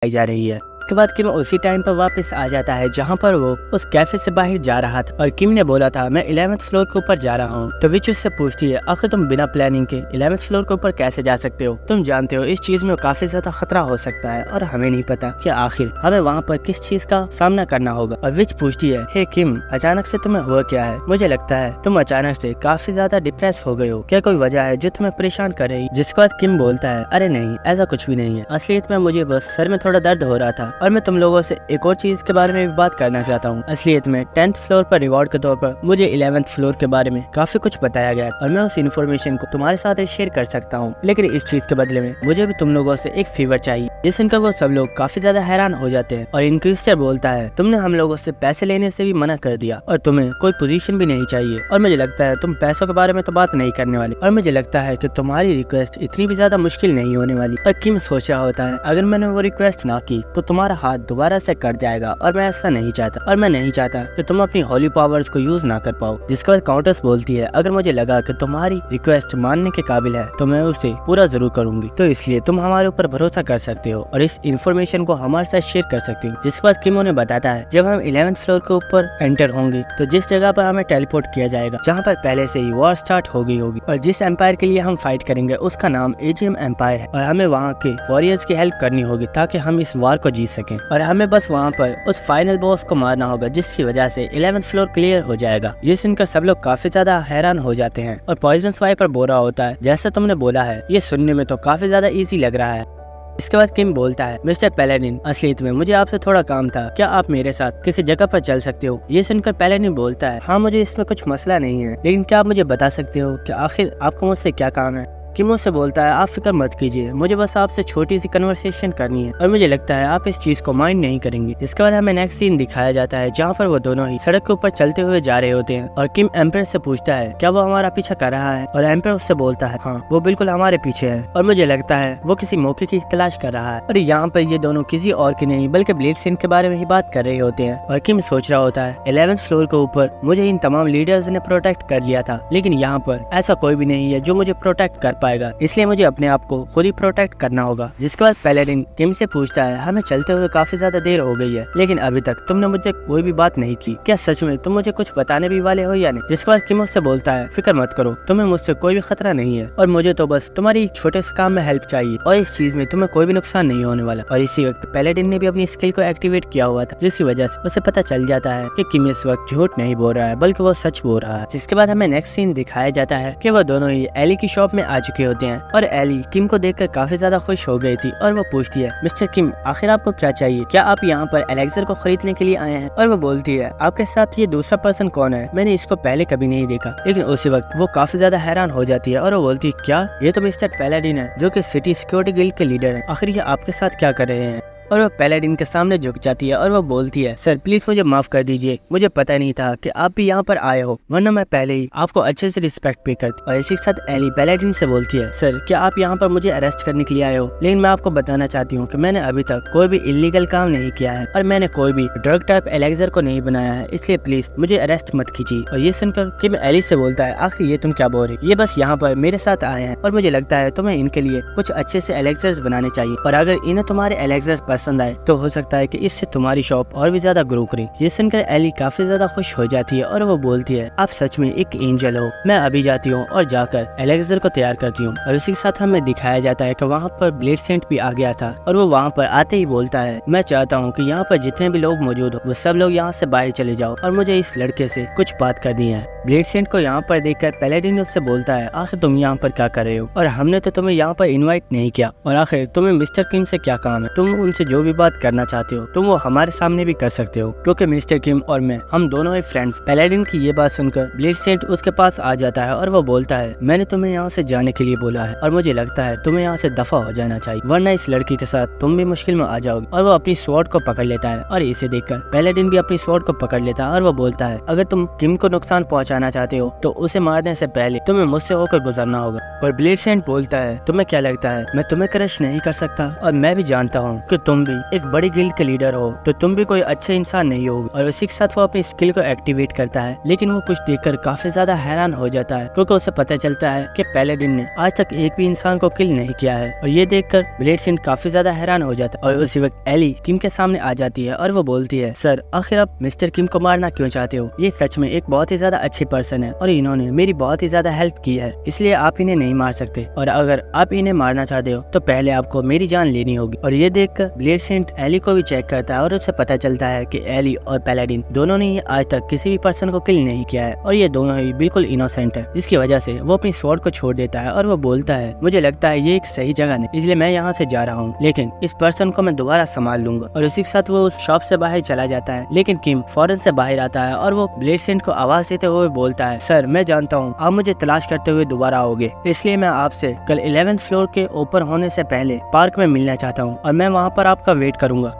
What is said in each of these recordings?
आई जा रही है। उसके बाद किम उसी टाइम पर वापस आ जाता है जहाँ पर वो उस कैफे से बाहर जा रहा था और किम ने बोला था मैं 11th फ्लोर के ऊपर जा रहा हूँ। तो विच उससे पूछती है आखिर तुम बिना प्लानिंग के 11th फ्लोर के ऊपर कैसे जा सकते हो? तुम जानते हो इस चीज में काफी ज्यादा खतरा हो सकता है और हमें नहीं पता कि आखिर हमें वहाँ पर किस चीज का सामना करना होगा। और विच पूछती है हे किम, अचानक से तुम्हें हुआ क्या है? मुझे लगता है तुम अचानक से काफी ज्यादा डिप्रेस हो गए हो, क्या कोई वजह है जो तुम्हें परेशान कर रही? जिसके बाद किम बोलता है अरे नहीं, ऐसा कुछ भी नहीं है, असलियत में मुझे बस सर में थोड़ा दर्द हो रहा था और मैं तुम लोगों से एक और चीज के बारे में भी बात करना चाहता हूँ। असलियत में 10th फ्लोर पर रिवॉर्ड के तौर पर मुझे 11th फ्लोर के बारे में काफी कुछ बताया गया और मैं उस इन्फॉर्मेशन को तुम्हारे साथ शेयर कर सकता हूँ, लेकिन इस चीज के बदले में मुझे भी तुम लोगों से एक फेवर चाहिए। जिस सुनकर वो सब लोग काफी ज्यादा हैरान हो जाते हैं और इंक्विजिटर बोलता है तुमने हम लोगों से पैसे लेने से भी मना कर दिया और तुम्हें कोई पोजीशन भी नहीं चाहिए और मुझे लगता है तुम पैसों के बारे में तो बात नहीं करने वाली और मुझे लगता है कि तुम्हारी रिक्वेस्ट इतनी भी ज्यादा मुश्किल नहीं होने वाली। और किम सोच रहा होता है अगर मैंने वो रिक्वेस्ट ना की तो तुम्हारा हाथ दोबारा से कट जाएगा और मैं ऐसा नहीं चाहता और मैं नहीं चाहता कि तुम अपनी होली पावर्स को यूज ना कर पाओ। जिसके बाद काउंटर्स बोलती है अगर मुझे लगा कि तुम्हारी रिक्वेस्ट मानने के काबिल है तो मैं उसे पूरा जरूर करूंगी, तो इसलिए तुम हमारे ऊपर भरोसा कर सकते हो और इस इन्फॉर्मेशन को हमारे साथ शेयर कर सकते हो। जिसके बाद किम उन्हें बताता है जब हम 11th फ्लोर के ऊपर एंटर होंगे तो जिस जगह पर हमें टेलीपोर्ट किया जाएगा जहाँ पर पहले से ही वॉर स्टार्ट हो गई होगी और जिस एम्पायर के लिए हम फाइट करेंगे उसका नाम एजीएम एम्पायर है और हमें वहाँ के वॉरियर्स की हेल्प करनी होगी ताकि हम इस वार को जीत सकें और हमें बस वहाँ पर उस फाइनल बॉस को मारना होगा जिसकी वजह से 11th फ्लोर क्लियर हो जाएगा। ये सुनकर सब लोग काफी ज्यादा हैरान हो जाते हैं और पॉइजन स्वाइपर बोल रहा होता है जैसा तुमने बोला है ये सुनने में तो काफी ज्यादा इजी लग रहा है। इसके बाद किम बोलता है मिस्टर पैलेडिन, असलियत में मुझे आपसे थोड़ा काम था, क्या आप मेरे साथ किसी जगह पर चल सकते हो? ये सुनकर पैलेडिन बोलता है हाँ मुझे इसमें कुछ मसला नहीं है, लेकिन क्या आप मुझे बता सकते हो कि आखिर आपको मुझसे क्या काम है? किम उससे बोलता है आप फिक्र मत कीजिए, मुझे बस आपसे छोटी सी कन्वर्सेशन करनी है और मुझे लगता है आप इस चीज को माइंड नहीं करेंगे। इसके बाद हमें नेक्स्ट सीन दिखाया जाता है जहाँ पर वो दोनों ही सड़क के ऊपर चलते हुए जा रहे होते हैं और किम एम्पायर से पूछता है क्या वो हमारा पीछा कर रहा है और एम्पायर उससे बोलता है हाँ वो बिल्कुल हमारे पीछे है और मुझे लगता है वो किसी मौके की तलाश कर रहा है। और यहाँ पर ये दोनों किसी और की नहीं बल्कि ब्लेड सेंट के बारे में ही बात कर रहे होते हैं और किम सोच रहा होता है 11th फ्लोर के ऊपर मुझे इन तमाम लीडर्स ने प्रोटेक्ट कर लिया था, लेकिन यहाँ पर ऐसा कोई भी नहीं है जो मुझे प्रोटेक्ट कर पाएगा, इसलिए मुझे अपने आप को खुद ही प्रोटेक्ट करना होगा। जिसके बाद पैलेडिन किम से पूछता है हमें चलते हुए काफी ज्यादा देर हो गई है लेकिन अभी तक तुमने मुझे कोई भी बात नहीं की, क्या सच में तुम मुझे कुछ बताने भी वाले हो या नहीं? जिसके बाद किम उससे बोलता है फिक्र मत करो, तुम्हें मुझसे कोई भी खतरा नहीं है और मुझे तो बस तुम्हारी एक छोटे से काम में हेल्प चाहिए और इस चीज में तुम्हें कोई भी नुकसान नहीं होने वाला। और इसी वक्त पैलेडिन ने भी अपनी स्किल को एक्टिवेट किया हुआ था जिसकी वजह से उसे पता चल जाता है कि किम इस वक्त झूठ नहीं बोल रहा है बल्कि वो सच बोल रहा है। जिसके बाद हमें नेक्स्ट सीन दिखाया जाता है कि वो दोनों ही एली की शॉप में आ चुके होते हैं और एली किम को देखकर काफी ज्यादा खुश हो गई थी और वो पूछती है मिस्टर किम आखिर आपको क्या चाहिए, क्या आप यहाँ पर एलेक्सर को खरीदने के लिए आए हैं? और वो बोलती है आपके साथ ये दूसरा पर्सन कौन है, मैंने इसको पहले कभी नहीं देखा। लेकिन उसी वक्त वो काफी ज्यादा हैरान हो जाती है और वो बोलती है क्या ये तो मिस्टर पैलेडिन है जो कि सिटी सिक्योरिटी गिल्ड के लीडर है, आखिर ये आपके साथ क्या कर रहे हैं? और वो पैलेडिन के सामने झुक जाती है और वो बोलती है सर प्लीज मुझे माफ कर दीजिए, मुझे पता नहीं था कि आप भी यहाँ पर आए हो, वरना मैं पहले ही आपको अच्छे से रिस्पेक्ट पे करती। और इसी के साथ एली पैलेडिन से बोलती है सर क्या आप यहाँ पर मुझे अरेस्ट करने के लिए आए हो, लेकिन मैं आपको बताना चाहती हूँ कि मैंने अभी तक कोई भी इलीगल काम नहीं किया है और मैंने कोई भी ड्रग टाइप एलेक्सर को नहीं बनाया है, इसलिए प्लीज मुझे अरेस्ट मत कीजिए। और ये सुनकर किम एली से बोलता है आखिर ये तुम क्या बोल रही, ये बस यहाँ पर मेरे साथ आए हैं और मुझे लगता है तुम्हें इनके लिए कुछ अच्छे से एलेक्सर्स बनाने चाहिए और अगर इन्हें तुम्हारे एलेक्सर्स पसंद आए तो हो सकता है कि इससे तुम्हारी शॉप और भी ज्यादा ग्रो करे। ये सुनकर एली काफी ज्यादा खुश हो जाती है और वो बोलती है आप सच में एक एंजल हो, मैं अभी जाती हूँ और जाकर एलेक्सर को तैयार करती हूँ। और इसी के साथ हमें दिखाया जाता है कि वहाँ पर ब्लेड सेंट भी आ गया था और वो वहाँ पर आते ही बोलता है मैं चाहता हूँ कि यहाँ पर जितने भी लोग मौजूद हो वो सब लोग यहाँ से बाहर चले जाओ और मुझे इस लड़के से कुछ बात करनी है। ब्लेड सेंट को यहाँ पर देखकर पैलेडिन उससे बोलता है आखिर तुम यहाँ पर क्या कर रहे हो और हमने तो तुम्हें यहाँ पर इन्वाइट नहीं किया और आखिर तुम्हें मिस्टर किम से क्या काम है, तुम उनसे जो भी बात करना चाहते हो तुम वो हमारे सामने भी कर सकते हो क्योंकि मिस्टर किम और मैं हम दोनों ही फ्रेंड्स। पैलेडिन की ये बात सुनकर ब्लेड सेंट उसके पास आ जाता है और वो बोलता है मैंने तुम्हें यहाँ से जाने के लिए बोला है और मुझे लगता है तुम्हें यहाँ से दफा हो जाना चाहिए वरना इस लड़की के साथ तुम भी मुश्किल में आ जाओगे। और वो अपनी स्वॉर्ड को पकड़ लेता है और इसे देखकर पैलेडिन भी अपनी स्वॉर्ड को पकड़ लेता है और वो बोलता है अगर तुम किम को नुकसान पहुँचाना चाहते हो तो उसे मारने से पहले तुम्हें मुझसे होकर गुजरना होगा। और ब्लेड सेंट बोलता है तुम्हें क्या लगता है मैं तुम्हें क्रश नहीं कर सकता और मैं भी जानता हूँ कि तुम तुम भी एक बड़ी गिल्ड के लीडर हो तो तुम भी कोई अच्छे इंसान नहीं होगे। और उसी के साथ वो अपनी स्किल को एक्टिवेट करता है, लेकिन वो कुछ देखकर काफी ज्यादा हैरान हो जाता है क्योंकि उसे पता चलता है कि पैलेडिन ने आज तक एक भी इंसान को किल नहीं किया है। और ये देखकर ब्लेड सेंट काफी ज्यादा हैरान हो जाता है। और उसी वक्त एली किम के सामने आ जाती है और वो बोलती है, सर आखिर आप मिस्टर किम को मारना क्यों चाहते हो? ये सच में एक बहुत ही ज्यादा अच्छी पर्सन है और इन्होंने मेरी बहुत ही ज्यादा हेल्प की है, इसलिए आप इन्हें नहीं मार सकते। और अगर आप इन्हें मारना चाहते हो तो पहले आपको मेरी जान लेनी होगी। और ये देखकर ब्लेड सेंट एली को भी चेक करता है और उसे पता चलता है कि एली और पैलेडिन दोनों ने ही आज तक किसी भी पर्सन को किल नहीं किया है और ये दोनों ही बिल्कुल इनोसेंट है, जिसकी वजह से वो अपनी स्वॉर्ड को छोड़ देता है और वो बोलता है, मुझे लगता है ये एक सही जगह नहीं, इसलिए मैं यहाँ से जा रहा हूँ, लेकिन इस पर्सन को मैं दोबारा संभाल लूंगा। और इसी के साथ वो उस शॉप से बाहर चला जाता है, लेकिन किम फौरन से बाहर आता है और वो ब्लेड सेंट को आवाज देते हुए बोलता है, सर मैं जानता हूँ आप मुझे तलाश करते हुए दोबारा आओगे, इसलिए मैं आपसे कल 11th फ्लोर के ऊपर होने से पहले पार्क में मिलना चाहता हूँ और मैं वहाँ पर आपका वेट करूंगा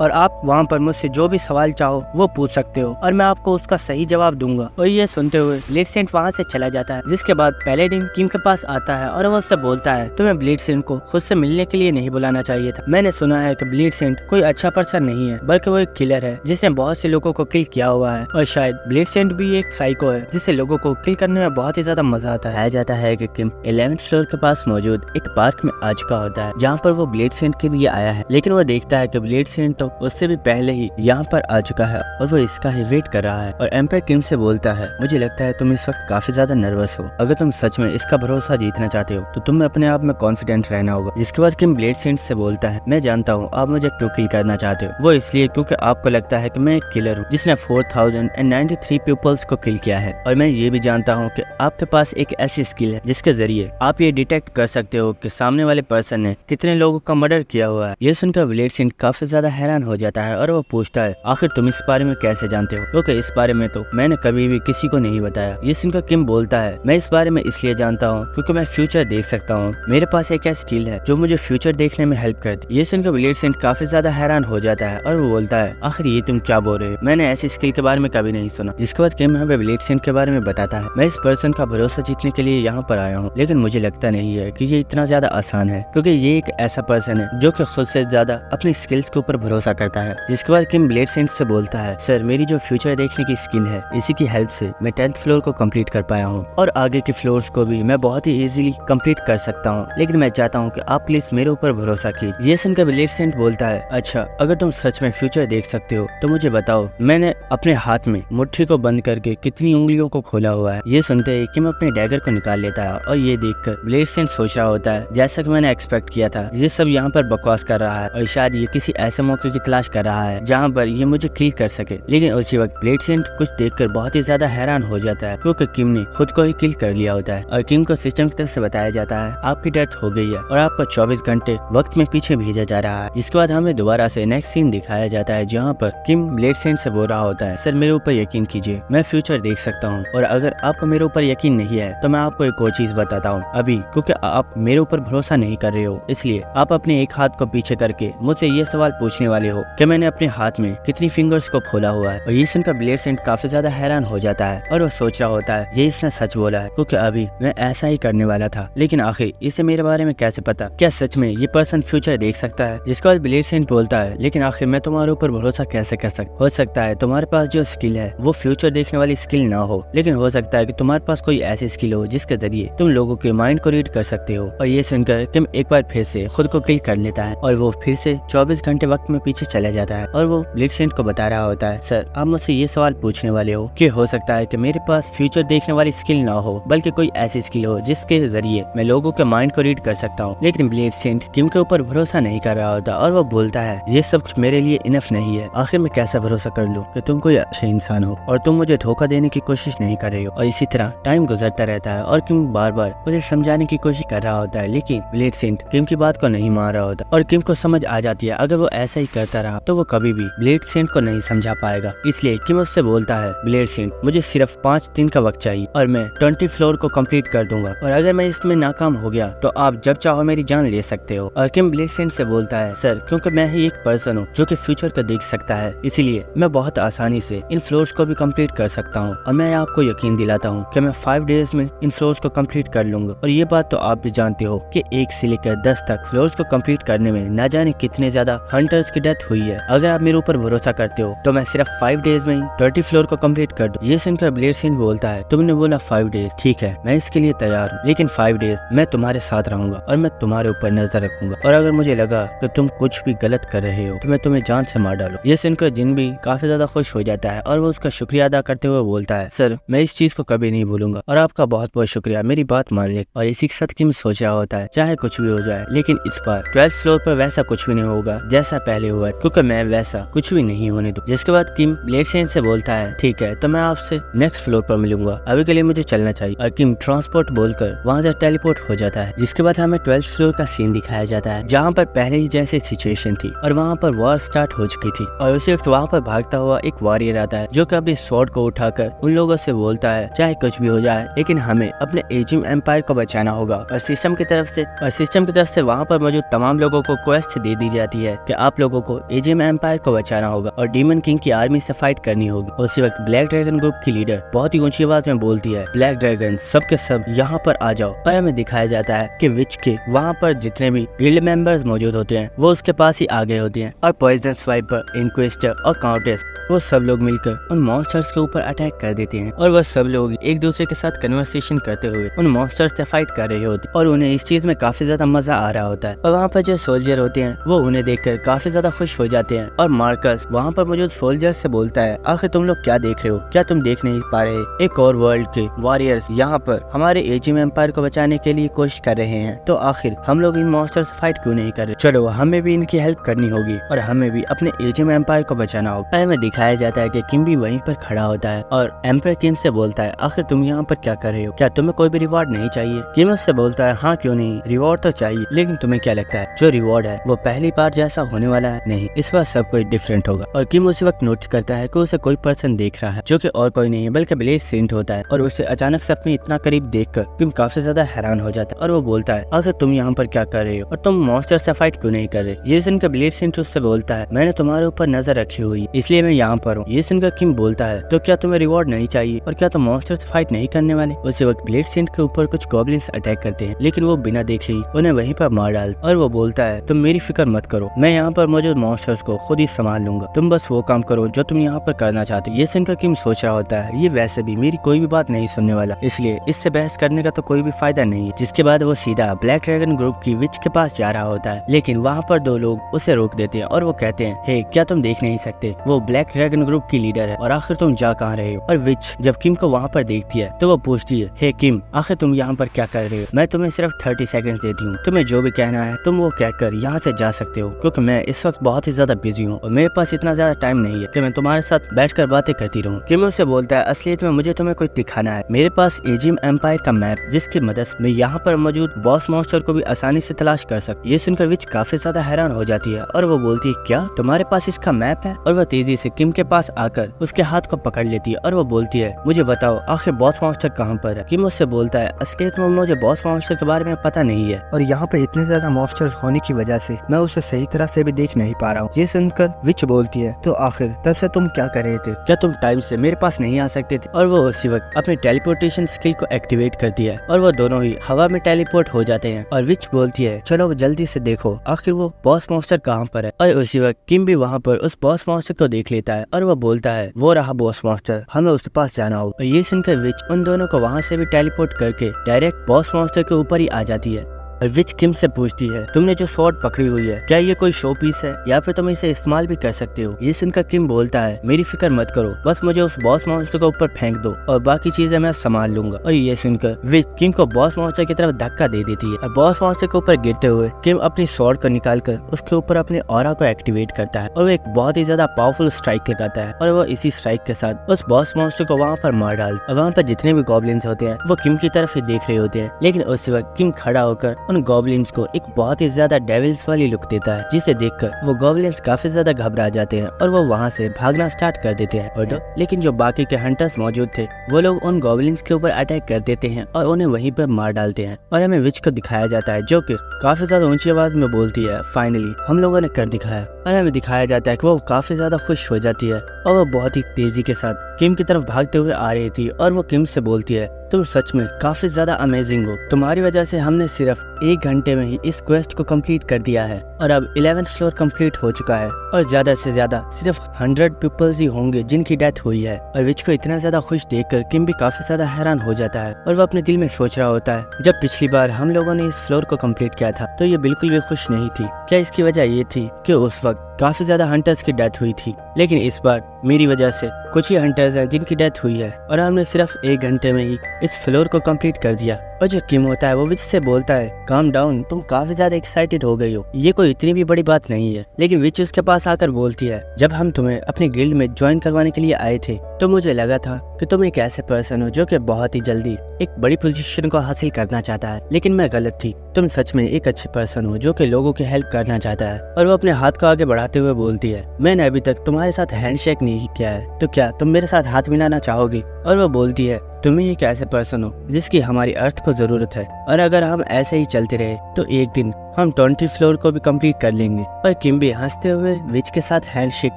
और आप वहाँ पर मुझसे जो भी सवाल चाहो वो पूछ सकते हो और मैं आपको उसका सही जवाब दूंगा। और ये सुनते हुए ब्लेड सेंट वहाँ से चला जाता है, जिसके बाद पैलेडिन किम के पास आता है और वो उससे बोलता है, तुम्हें ब्लेड सेंट को खुद से मिलने के लिए नहीं बुलाना चाहिए था। मैंने सुना है कि ब्लेड सेंट कोई अच्छा पर्सन नहीं है, बल्कि वो एक किलर है जिसने बहुत से लोगों को किल किया हुआ है और शायद ब्लेड सेंट भी एक साइको है जिसे लोगों को किल करने में बहुत ही ज्यादा मजा आता है। जाता है कि किम 11th फ्लोर के पास मौजूद एक पार्क में आ चुका होता है, जहाँ पर वो ब्लेड सेंट के लिए आया है, लेकिन वो देखता है कि ब्लेड सेंट तो उससे भी पहले ही यहाँ पर आ चुका है और वो इसका ही वेट कर रहा है। और एम्पायर किम से बोलता है, मुझे लगता है तुम इस वक्त काफी ज्यादा नर्वस हो, अगर तुम सच में इसका भरोसा जीतना चाहते हो तो तुम्हें अपने आप में कॉन्फिडेंट रहना होगा। जिसके बाद किम ब्लेड सेंट से बोलता है, मैं जानता हूँ आप मुझे क्यों किल करना चाहते हो, वो इसलिए क्योंकि आपको लगता है कि मैं एक किलर हूँ जिसने 4093 पीपल्स को किल किया है। और मैं ये भी जानता हूँ कि आपके पास एक ऐसी स्किल है जिसके जरिए आप ये डिटेक्ट कर सकते हो कि सामने वाले पर्सन ने कितने लोगों का मर्डर किया हुआ है। ये सुनकर ब्लेड सेंट काफी ज्यादा हैरान हो जाता है और वो पूछता है, आखिर तुम इस बारे में कैसे जानते हो? क्योंकि इस बारे में तो मैंने कभी भी किसी को नहीं बताया। ये सुनकर किम बोलता है, मैं इस बारे में इसलिए जानता हूँ क्योंकि मैं फ्यूचर देख सकता हूँ, मेरे पास एक ऐसी स्किल है जो मुझे फ्यूचर देखने में हेल्प करती है। ये सुनकर ब्लेड सेंट काफी ज्यादा हैरान हो जाता है और वो बोलता है, आखिर ये तुम क्या बोल रहे हो, मैंने ऐसी स्किल के बारे में कभी नहीं सुना। जिसके बाद किम हमें ब्लेड सेंट के बारे में बताता है, मैं इस पर्सन का भरोसा जीतने के लिए यहाँ पर आया हूँ, लेकिन मुझे लगता नहीं है कि ये इतना ज्यादा आसान है, क्योंकि ये एक ऐसा पर्सन है जो कि खुद से ज्यादा अपनी स्किल्स के ऊपर भरोसा करता है। जिसके बाद किम ब्लेड सेंट से बोलता है, सर मेरी जो फ्यूचर देखने की स्किल है, इसी की हेल्प से मैं 10th फ्लोर को कंप्लीट कर पाया हूँ और आगे के फ्लोर्स को भी मैं बहुत ही इजीली कंप्लीट कर सकता हूँ, लेकिन मैं चाहता हूँ कि आप प्लीज मेरे ऊपर भरोसा कीजिए। ये सुनकर ब्लेड सेंट बोलता है, अच्छा अगर तुम सच में फ्यूचर देख सकते हो तो मुझे बताओ, मैंने अपने हाथ में मुट्ठी को बंद करके कितनी उंगलियों को खोला हुआ है। ये सुनते ही किम अपने डैगर को निकाल लेता है और ये देखकर ब्लेड सेंट सोच रहा होता है, जैसा कि मैंने एक्सपेक्ट किया था, ये सब यहाँ पर बकवास कर रहा है और शायद ये किसी ऐसे मौके की तलाश कर रहा है जहाँ पर ये मुझे किल कर सके। लेकिन उसी वक्त ब्लेड सेंट कुछ देखकर बहुत ही ज्यादा हैरान हो जाता है, क्योंकि किम ने खुद को ही किल कर लिया होता है और किम को सिस्टम की तरफ से बताया जाता है, आपकी डेथ हो गई है और आपको 24 घंटे वक्त में पीछे भेजा जा रहा है। इसके बाद हमें दोबारा से नेक्स्ट सीन दिखाया जाता है, जहाँ पर किम ब्लेड सेंट से बोल रहा होता है, सर मेरे ऊपर यकीन कीजिए, मैं फ्यूचर देख सकता हूँ और अगर आपको मेरे ऊपर यकीन नहीं है तो मैं आपको एक और चीज बताता हूँ अभी, क्योंकि आप मेरे ऊपर भरोसा नहीं कर रहे हो, इसलिए आप अपने एक हाथ को पीछे करके मुझसे ये सवाल पूछने वाले हो कि मैंने अपने हाथ में कितनी फिंगर्स को खोला हुआ है। और ये सुनकर ब्लेड सेंट काफी ज्यादा हैरान हो जाता है और वो सोच रहा होता है, ये इसने सच बोला है, क्योंकि अभी मैं ऐसा ही करने वाला था, लेकिन आखिर इसे मेरे बारे में कैसे पता, क्या सच में ये पर्सन फ्यूचर देख सकता है? जिसके बाद ब्लेड सेंट बोलता है, लेकिन आखिर मैं तुम्हारे ऊपर भरोसा कैसे कर सकता? हो सकता है तुम्हारे पास जो स्किल है वो फ्यूचर देखने वाली स्किल ना हो, लेकिन हो सकता है कि तुम्हारे पास कोई ऐसी स्किल हो जिसके जरिए तुम लोगों के माइंड को रीड कर सकते हो। और ये सुनकर किम एक बार फिर से खुद को किल कर लेता है और वो फिर से 24 घंटे वक्त में पीछे चला जाता है और वो ब्लेड सेंट को बता रहा होता है, सर आप मुझसे ये सवाल पूछने वाले हो कि हो सकता है कि मेरे पास फ्यूचर देखने वाली स्किल ना हो, बल्कि कोई ऐसी स्किल हो जिसके जरिए मैं लोगों के माइंड को रीड कर सकता हूँ। लेकिन ब्लेड सेंट किम के ऊपर भरोसा नहीं कर रहा होता और वो बोलता है, ये सब कुछ मेरे लिए इनफ नहीं है, आखिर मैं कैसा भरोसा कर लूँ कि तुम कोई अच्छे इंसान हो और तुम मुझे धोखा देने की कोशिश नहीं कर रहे हो। और इसी तरह टाइम गुजरता रहता है और किम बार बार मुझे समझाने की कोशिश कर रहा होता है, लेकिन ब्लेड सेंट किम की बात को नहीं मान रहा होता और किम को समझ आ जाती है अगर वो ऐसा ही कर करता रहा तो वो कभी भी ब्लेड सेंट को नहीं समझा पाएगा। इसलिए किम उससे बोलता है, ब्लेड सेंट मुझे सिर्फ 5 दिन का वक्त चाहिए और मैं 20 फ्लोर को कंप्लीट कर दूंगा, और अगर मैं इसमें नाकाम हो गया तो आप जब चाहो मेरी जान ले सकते हो। और किम ब्लेड सेंट से बोलता है, सर क्योंकि मैं ही एक पर्सन हूँ जो कि फ्यूचर को देख सकता है, इसीलिए मैं बहुत आसानी से इन फ्लोर्स को भी कंप्लीट कर सकता हूँ, और मैं आपको यकीन दिलाता हूँ कि मैं 5 डेज में इन फ्लोर्स को कंप्लीट कर लूंगा। और ये बात तो आप भी जानते हो कि 1 से लेकर 10 तक फ्लोर्स को कंप्लीट करने में न जाने कितने ज्यादा हंटर्स की डेथ हुई है। अगर आप मेरे ऊपर भरोसा करते हो तो मैं सिर्फ 5 डेज में ही 30 फ्लोर को कंप्लीट कर दूं। ये सुनकर ब्लेड सेंट बोलता है, तुमने बोला 5 डेज, ठीक है मैं इसके लिए तैयार हूँ, लेकिन 5 डेज मैं तुम्हारे साथ रहूंगा और मैं तुम्हारे ऊपर नजर रखूंगा, और अगर मुझे लगा कि तुम कुछ भी गलत कर रहे हो तो मैं तुम्हें जान से मार डालूं। ये सुनकर जिन भी काफी ज्यादा खुश हो जाता है और वो उसका शुक्रिया अदा करते हुए बोलता है, सर मैं इस चीज को कभी नहीं भूलूंगा और आपका बहुत बहुत शुक्रिया मेरी बात मान ले। और इसी के साथ किम सोच रहा होता है, चाहे कुछ भी हो जाए लेकिन इस बार 12th फ्लोर पर वैसा कुछ भी नहीं होगा जैसा पहले हुआ, क्योंकि मैं वैसा कुछ भी नहीं होने दूं। जिसके बाद किम ब्लेड सेंट से बोलता है, ठीक है तो मैं आपसे नेक्स्ट फ्लोर पर मिलूंगा, अभी के लिए मुझे चलना चाहिए। और किम ट्रांसपोर्ट बोलकर वहाँ से टेलीपोर्ट हो जाता है। जिसके बाद हमें 12th फ्लोर का सीन दिखाया जाता है जहाँ पर पहले ही जैसे सिचुएशन थी और वहाँ पर वॉर स्टार्ट हो चुकी थी, और उसी वक्त वहाँ पर भागता हुआ एक वॉरियर आता है जो कि अपने स्वॉर्ड को उठाकर उन लोगों से बोलता है, चाहे कुछ भी हो जाए लेकिन हमें अपने एजिम एम्पायर को बचाना होगा। और सिस्टम की तरफ से वहाँ पर मौजूद तमाम लोगों को क्वेस्ट दे दी जाती है कि आप लोगों को एजिम एम्पायर को बचाना होगा और डीमन किंग की आर्मी से फाइट करनी होगी। उसी वक्त ब्लैक ड्रैगन ग्रुप की लीडर बहुत ही ऊंची आवाज में बोलती है, ब्लैक ड्रैगन सब के सब यहाँ पर आ जाओ। और हमें दिखाया जाता है कि विच के वहाँ पर जितने भी गिल्ड मेंबर्स मौजूद होते हैं वो उसके पास ही आ गए होते हैं, और पॉइजन स्वाइपर, इंक्विजिटर और काउंटेस वो सब लोग मिलकर उन मॉन्स्टर्स के ऊपर अटैक कर देते हैं, और वह सब लोग एक दूसरे के साथ कन्वर्सेशन करते हुए उन मॉन्स्टर्स से फाइट कर रहे होते हैं, और उन्हें इस चीज में काफी ज्यादा मजा आ रहा होता है। और वहाँ पर जो सोल्जर होते हैं वो उन्हें देखकर काफी ज्यादा खुश हो जाते हैं, और मार्कस वहाँ पर मौजूद सोल्जर से बोलता है, आखिर तुम लोग क्या देख रहे हो, क्या तुम देख नहीं पा रहे एक और वर्ल्ड के वॉरियर्स यहाँ पर हमारे एजिम एम्पायर को बचाने के लिए कोशिश कर रहे हैं, तो आखिर हम लोग इन मॉन्स्टर्स से फाइट क्यों नहीं कर रहे? चलो हमें भी इनकी हेल्प करनी होगी और हमें भी अपने एजिम एम्पायर को बचाना होगा। हमें दिखाया जाता है कि किम भी वहीं पर खड़ा होता है और एम्पायर किम से बोलता है, आखिर तुम यहाँ पर क्या कर रहे हो, क्या तुम्हें कोई भी रिवॉर्ड नहीं चाहिए? किम उससे बोलता है, हाँ क्यों नहीं, रिवॉर्ड तो चाहिए, लेकिन तुम्हें क्या लगता है जो रिवॉर्ड है वो पहली बार जैसा होने वाला है? नहीं, इस बार सब कुछ डिफरेंट होगा। और किम उसी वक्त नोटिस करता है कि उसे कोई पर्सन देख रहा है जो कि और कोई नहीं है बल्कि ब्लेड सेंट होता है, और उसे अचानक से अपने इतना करीब देखकर किम काफी ज्यादा हैरान हो जाता है और वो बोलता है, आखिर तुम यहाँ पर क्या कर रहे हो और तुम मॉन्स्टर से फाइट क्यों नहीं कर रहे? ये सुनकर ब्लेड सेंट उससे बोलता है, मैंने तुम्हारे ऊपर नजर रखी हुई इसलिए मैं यहाँ पर हूँ। ये सुनकर किम बोलता है, तो क्या तुम्हें रिवॉर्ड नहीं चाहिए और क्या तुम मॉन्स्टर से फाइट नहीं करने वाले? उसी वक्त ब्लेड सेंट के ऊपर कुछ गॉब्लिन्स अटैक करते हैं, लेकिन वो बिना देखे ही उन्हें वहीं पर मार डालता, और वो बोलता है, तुम मेरी फिक्र मत करो, मैं यहाँ पर मौजूद मॉन्स्टर्स को खुद ही संभाल लूंगा, तुम बस वो काम करो जो तुम यहाँ पर करना चाहते हो। ये सुनकर किम सोच रहा होता है, ये वैसे भी मेरी कोई भी बात नहीं सुनने वाला, इसलिए इससे बहस करने का तो कोई भी फायदा नहीं है। जिसके बाद वो सीधा ब्लैक ड्रैगन ग्रुप की विच के पास जा रहा होता है, लेकिन वहाँ पर 2 लोग उसे रोक देते हैं और वो कहते हैं, हे क्या तुम देख नहीं सकते, वो ब्लैक ड्रैगन ग्रुप की लीडर है और आखिर तुम जा कहाँ रहे हो? और विच जब किम को वहाँ पर देखती है तो वो पूछती है, हे किम आखिर तुम यहाँ पर क्या कर रहे हो? मैं तुम्हें सिर्फ 30 सेकंड देती हूँ, तुम्हें जो भी कहना है तुम वो कहकर यहाँ से जा सकते हो, क्योंकि मैं इस वक्त बहुत ही ज्यादा बिजी हूँ और मेरे पास इतना ज्यादा टाइम नहीं है कि मैं तुम्हारे साथ बैठकर बातें करती रहूँ। किम उससे बोलता है, असलियत में मुझे तुम्हें कुछ दिखाना है, मेरे पास एजिम एम्पायर का मैप जिसकी मदद से मैं यहाँ पर मौजूद बॉस मॉन्स्टर को भी आसानी से तलाश कर सकती। ये सुनकर विच काफी ज्यादा हैरान हो जाती है और वो बोलती है, क्या तुम्हारे पास इसका मैप है? और वह तेजी से किम के पास आकर उसके हाथ को पकड़ लेती है और वो बोलती है, मुझे बताओ आखिर बॉस मॉन्स्टर कहाँ पर है? किम उससे बोलता है, असलियत में मुझे बॉस मॉन्स्टर के बारे में पता नहीं है और यहाँ पे इतने ज्यादा मॉन्स्टर्स होने की वजह से मैं उसे सही तरह से भी देख नहीं पा रहा हूँ। ये सुनकर विच बोलती है, तो आखिर तब से तुम क्या कर रहे थे? क्या तुम टाइम से मेरे पास नहीं आ सकते थे? और वो उसी वक्त अपनी टेलीपोर्टेशन स्किल को एक्टिवेट करती है और वो दोनों ही हवा में टेलीपोर्ट हो जाते हैं। और विच बोलती है, चलो जल्दी से देखो आखिर वो बॉस मॉन्स्टर कहाँ पर है। और उसी वक्त किम भी वहाँ पर उस बॉस मॉन्स्टर को देख लेता है और वो बोलता है, वो रहा बॉस मॉन्स्टर, हमें उसके पास जाना होगा। और ये सुनकर विच उन दोनों को वहाँ से भी टेलीपोर्ट करके डायरेक्ट बॉस मॉन्स्टर के ऊपर ही आ जाती है। और विच किम से पूछती है, तुमने जो स्वॉर्ड पकड़ी हुई है क्या ये कोई शो पीस है या फिर तुम इसे इस्तेमाल भी कर सकते हो? ये सुनकर किम बोलता है, मेरी फिक्र मत करो, बस मुझे उस बॉस मॉन्स्टर के ऊपर फेंक दो और बाकी चीजें मैं संभाल लूंगा। और ये सुनकर विच किम को बॉस मॉन्स्टर की तरफ धक्का दे देती है और बॉस मॉन्स्टर के ऊपर गिरते हुए किम अपनी स्वॉर्ड को निकालकर उसके ऊपर अपने ऑरा को एक्टिवेट करता है और वो एक बहुत ही ज्यादा पावरफुल स्ट्राइक लगाता है और वो इसी स्ट्राइक के साथ उस बॉस मॉन्स्टर को वहाँ पर मार डालता है। वहाँ पर जितने भी गॉब्लिन्स होते हैं वो किम की तरफ ही देख रहे होते हैं, लेकिन उस वक्त किम खड़ा होकर उन गॉब्लिन्स को एक बहुत ही ज्यादा डेविल्स वाली लुक देता है, जिसे देखकर वो गॉब्लिन्स काफी ज्यादा घबरा जाते हैं और वो वहाँ से भागना स्टार्ट कर देते हैं। और लेकिन जो बाकी के हंटर्स मौजूद थे वो लोग उन गॉब्लिन्स के ऊपर अटैक कर देते हैं और उन्हें वहीं पर मार डालते हैं। और हमें विच को दिखाया जाता है जो कि काफी ज्यादा ऊंची आवाज में बोलती है, फाइनली हम लोगों ने कर दिखाया। और हमें दिखाया जाता है कि वो काफी ज्यादा खुश हो जाती है और वो बहुत ही तेजी के साथ किम की तरफ भागते हुए आ रही थी और वो किम से बोलती है, तुम सच में काफी ज्यादा अमेजिंग हो, तुम्हारी वजह से हमने सिर्फ 1 घंटे में ही इस क्वेस्ट को कंप्लीट कर दिया है और अब 11th फ्लोर कंप्लीट हो चुका है और ज्यादा से ज्यादा सिर्फ 100 पीपल्स ही होंगे जिनकी डेथ हुई है। और विच को इतना ज्यादा खुश देखकर किम भी काफी ज्यादा हैरान हो जाता है और वो अपने दिल में सोच रहा होता है, जब पिछली बार हम लोगों ने इस फ्लोर को कंप्लीट किया था तो ये बिल्कुल भी खुश नहीं थी। क्या इसकी वजह ये थी कि उस वक्त काफी ज्यादा हंटर्स की डेथ हुई थी, लेकिन इस बार मेरी वजह से कुछ ही हंटर्स हैं जिनकी डेथ हुई है और हमने सिर्फ 1 घंटे में ही इस फ्लोर को कंप्लीट कर दिया। और जो किम होता है वो विच से बोलता है, काम डाउन, तुम काफी ज्यादा एक्साइटेड हो गई हो, ये कोई इतनी भी बड़ी बात नहीं है। लेकिन विच उसके पास आकर बोलती है, जब हम तुम्हें अपने गिल्ड में ज्वाइन करवाने के लिए आए थे तो मुझे लगा था कि तुम एक ऐसे पर्सन हो जो कि बहुत ही जल्दी एक बड़ी पोजीशन को हासिल करना चाहता है, लेकिन मैं गलत थी। तुम सच में एक अच्छे पर्सन हो जो कि लोगों की हेल्प करना चाहता है। और वो अपने हाथ को आगे बढ़ाते हुए बोलती है, मैंने अभी तक तुम्हारे साथ हैंडशेक नहीं किया है, तो क्या तुम मेरे साथ हाथ मिलाना चाहोगी? और वो बोलती है, तुम ही एक ऐसे पर्सन हो जिसकी हमारी अर्थ को जरूरत है और अगर हम ऐसे ही चलते रहे तो एक दिन हम 20 फ्लोर को भी कंप्लीट कर लेंगे। और किम भी हंसते हुए विच के साथ हैंडशेक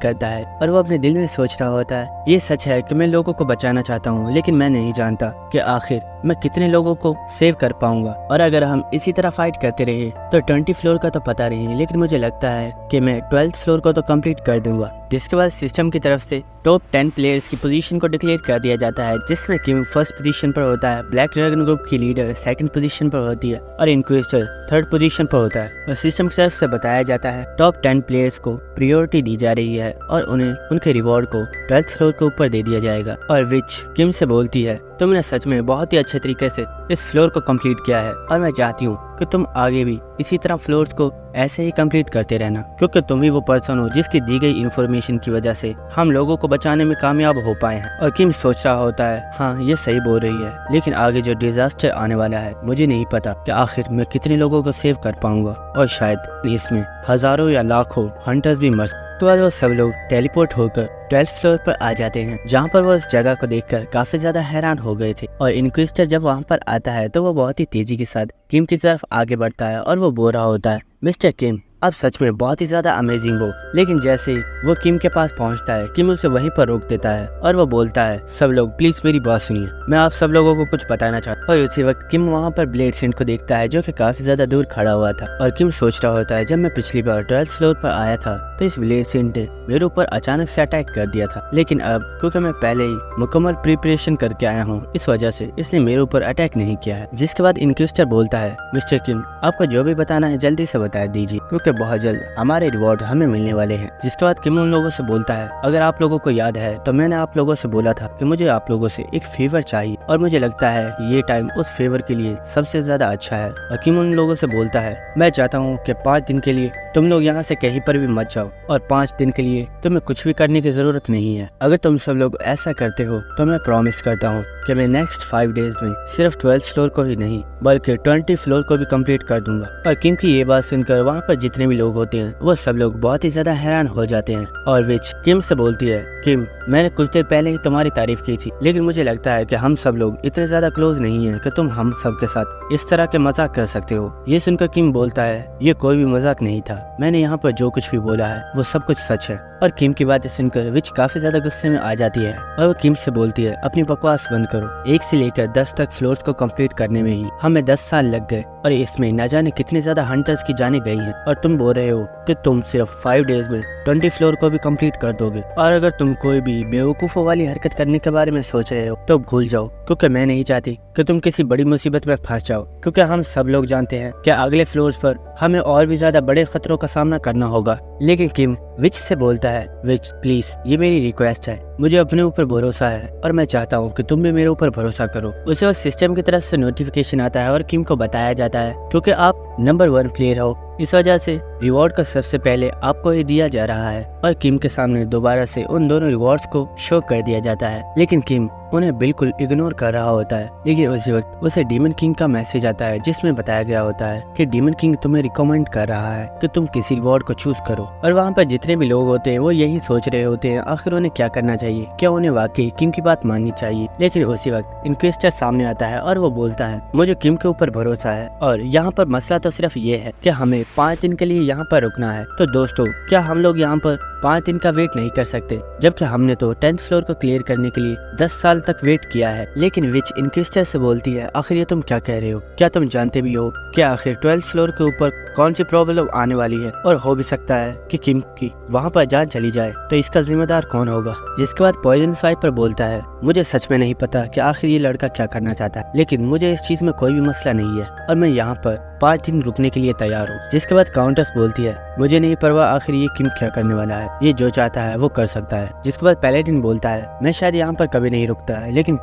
करता है और वो अपने दिल में सोच रहा होता है, ये सच है कि मैं लोगों को बचाना चाहता हूँ, लेकिन मैं नहीं जानता कि आखिर मैं कितने लोगों को सेव कर पाऊंगा। और अगर हम इसी तरह फाइट करते रहे तो 20 फ्लोर का तो पता नहीं, लेकिन मुझे लगता है कि मैं 12th फ्लोर को तो कंप्लीट कर दूंगा। जिसके बाद सिस्टम की तरफ से टॉप 10 प्लेयर्स की पोजीशन को डिक्लेयर कर दिया जाता है, जिसमें किम फर्स्ट पोजीशन पर होता है, ब्लैक ड्रैगन ग्रुप की लीडर सेकंड पोजीशन पर होती है और इनक्विजिटर थर्ड पोजीशन पर होता है। और सिस्टम की तरफ से बताया जाता है टॉप 10 प्लेयर्स को प्रायोरिटी दी जा रही है और उन्हें उनके रिवॉर्ड को 12th फ्लोर के ऊपर दे दिया जाएगा। और विच किम से बोलती है, तुमने सच में बहुत ही अच्छे तरीके से इस फ्लोर को कंप्लीट किया है और मैं चाहती हूँ कि तुम आगे भी इसी तरह फ्लोर्स को ऐसे ही कंप्लीट करते रहना, क्योंकि तुम ही वो पर्सन हो जिसकी दी गई इन्फॉर्मेशन की वजह से हम लोगों को बचाने में कामयाब हो पाए हैं। और किम सोच रहा होता है, हाँ ये सही बोल रही है, लेकिन आगे जो डिजास्टर आने वाला है मुझे नहीं पता कि आखिर मैं कितने लोगों को सेव कर पाऊंगा और शायद इसमें हजारों या लाखों हंटर्स भी मर। तो बाद वो सब लोग टेलीपोर्ट होकर 12th फ्लोर पर आ जाते हैं, जहाँ पर वो इस जगह को देखकर काफी ज्यादा हैरान हो गए थे। और इनक्विजिटर जब वहाँ पर आता है तो वो बहुत ही तेजी के साथ किम की तरफ आगे बढ़ता है और वो बोल रहा होता है, मिस्टर किम आप सच में बहुत ही ज्यादा अमेजिंग हो। लेकिन जैसे वो किम के पास पहुंचता है, किम उसे वहीं पर रोक देता है और वो बोलता है, सब लोग प्लीज मेरी बात सुनिए, मैं आप सब लोगों को कुछ बताना चाहता हूँ। और उसी वक्त किम वहाँ पर ब्लेड सेंट को देखता है जो कि काफी ज्यादा दूर खड़ा हुआ था। और किम सोच रहा होता है, जब मैं पिछली बार 12th फ्लोर पर आया था तो इस ब्लेड सेंट ने मेरे ऊपर अचानक से अटैक कर दिया था, लेकिन अब क्योंकि मैं पहले ही मुकम्मल प्रिपरेशन करके आया हूँ इस वजह से इसने मेरे ऊपर अटैक नहीं किया है। जिसके बाद इनक्विजिटर बोलता है, मिस्टर किम आपको जो भी बताना है जल्दी से बता दीजिए, क्योंकि बहुत जल्द हमारे रिवॉर्ड हमें मिलने वाले हैं। जिसके बाद किम उन लोगों से बोलता है, अगर आप लोगों को याद है तो मैंने आप लोगों से बोला था कि मुझे आप लोगों से एक फेवर चाहिए और मुझे लगता है ये टाइम उस फेवर के लिए सबसे ज्यादा अच्छा है। और किम उन लोगों से बोलता है, मैं चाहता हूँ कि 5 दिन के लिए तुम लोग यहाँ से कहीं पर भी मत जाओ और 5 दिन के लिए तुम्हें कुछ भी करने की जरूरत नहीं है। अगर तुम सब लोग ऐसा करते हो तो मैं प्रॉमिस करता हूँ कि मैं नेक्स्ट 5 डेज में सिर्फ 12th फ्लोर को ही नहीं बल्कि 20 फ्लोर को भी कंप्लीट कर दूंगा। और किम की ये बात सुनकर वहाँ पर जितने भी लोग होते हैं वो सब लोग बहुत ही ज्यादा हैरान हो जाते हैं। और विच किम से बोलती है, किम मैंने कुछ देर पहले ही तुम्हारी तारीफ की थी, लेकिन मुझे लगता है कि हम सब लोग इतने ज्यादा क्लोज नहीं है कि तुम हम सब के साथ इस तरह के मजाक कर सकते हो। ये सुनकर किम बोलता है, ये कोई भी मजाक नहीं था, मैंने यहाँ पर जो कुछ भी बोला है वो सब कुछ सच है। और किम की बातें सुनकर विच काफी ज्यादा गुस्से में आ जाती है और वो किम से बोलती है, अपनी बकवास बंद करो, 1 से लेकर 10 तक फ्लोर्स को कंप्लीट करने में ही हमें 10 साल लग गए और इसमें न जाने कितने ज्यादा हंटर्स की जाने गई हैं और तुम बोल रहे हो कि तुम सिर्फ 5 डेज में 20 फ्लोर को भी कंप्लीट कर दोगे। और अगर तुम कोई भी बेवकूफों वाली हरकत करने के बारे में सोच रहे हो तो भूल जाओ, क्योंकि मैं नहीं चाहती कि तुम किसी बड़ी मुसीबत में फंस जाओ, क्योंकि हम सब लोग जानते हैं कि अगले फ्लोर्स पर हमें और भी ज्यादा बड़े खतरों का सामना करना होगा। लेकिन किम विच से बोलता है, विच प्लीज ये मेरी रिक्वेस्ट है मुझे अपने ऊपर भरोसा है और मैं चाहता हूँ कि तुम भी मेरे ऊपर भरोसा करो। उसे उस सिस्टम की तरफ से नोटिफिकेशन आता है और किम को बताया जाता है क्योंकि आप नंबर 1 प्लेयर हो, इस वजह से रिवॉर्ड का सबसे पहले आपको ही दिया जा रहा है। और किम के सामने दोबारा से उन दोनों रिवॉर्ड्स को शो कर दिया जाता है, लेकिन किम उन्हें बिल्कुल इग्नोर कर रहा होता है। लेकिन उसी वक्त उसे डीमन किंग का मैसेज आता है जिसमें बताया गया होता है कि डीमन किंग तुम्हें रिकमेंड कर रहा है कि तुम किसी रिवॉर्ड को चूज करो। और वहाँ पर जितने भी लोग होते हैं वो यही सोच रहे होते हैं आखिर उन्हें क्या करना चाहिए, क्या उन्हें वाकई किम की बात माननी चाहिए। लेकिन उसी वक्त इनक्विजिटर सामने आता है और वो बोलता है मुझे किम के ऊपर भरोसा है और यहाँ पर मसला तो सिर्फ ये है कि हमें 5 दिन के लिए यहाँ पर रुकना है। तो दोस्तों, क्या हम लोग यहाँ पर 5 दिन का वेट नहीं कर सकते, जबकि हमने तो 10th फ्लोर को क्लियर करने के लिए 10 साल तक वेट किया है। लेकिन विच इनक्विजिटर से बोलती है आखिर ये तुम क्या कह रहे हो, क्या तुम जानते भी हो क्या आखिर 12th फ्लोर के ऊपर कौन सी प्रॉब्लम आने वाली है, और हो भी सकता है कि किम की वहाँ पर जान चली जाए तो इसका जिम्मेदार कौन होगा। जिसके बाद पॉइजन स्वाइपर बोलता है मुझे सच में नहीं पता कि आखिर ये लड़का क्या करना चाहता है, लेकिन मुझे इस चीज में कोई भी मसला नहीं है और मैं यहाँ पर 5 दिन रुकने के लिए तैयार हूँ। जिसके बाद काउंटर्स बोलती है मुझे नहीं परवाह आखिर ये किम क्या करने वाला है, ये जो चाहता है वो कर सकता है। जिसके बाद पैलेडिन बोलता है मैं शायद यहाँ पर कभी नहीं रुकता है, लेकिन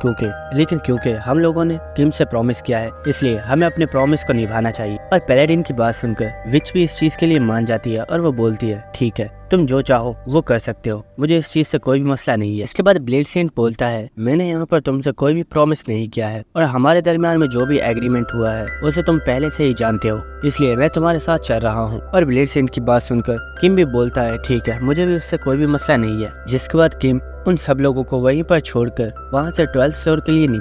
क्योंकि हम लोगों ने किम से प्रॉमिस किया है, इसलिए हमें अपने प्रॉमिस को निभाना चाहिए। और पैलेडिन की बात सुनकर विच भी इस चीज के लिए मान जाती है और वो बोलती है ठीक है, तुम जो चाहो वो कर सकते हो, मुझे इस चीज से कोई भी मसला नहीं है। इसके बाद ब्लेड सेंट बोलता है मैंने यहाँ पर तुमसे कोई भी प्रॉमिस नहीं किया है और हमारे दरमियान में जो भी एग्रीमेंट हुआ है उसे तुम पहले से ही जानते हो, इसलिए मैं तुम्हारे साथ चल रहा हूँ। और ब्लेड सेंट की बात सुनकर किम भी बोलता है ठीक है, मुझे भी इससे कोई भी मसला नहीं है। जिसके बाद किम उन सब लोगों को वहीं पर छोड़कर वहां से 12th फ्लोर के लिए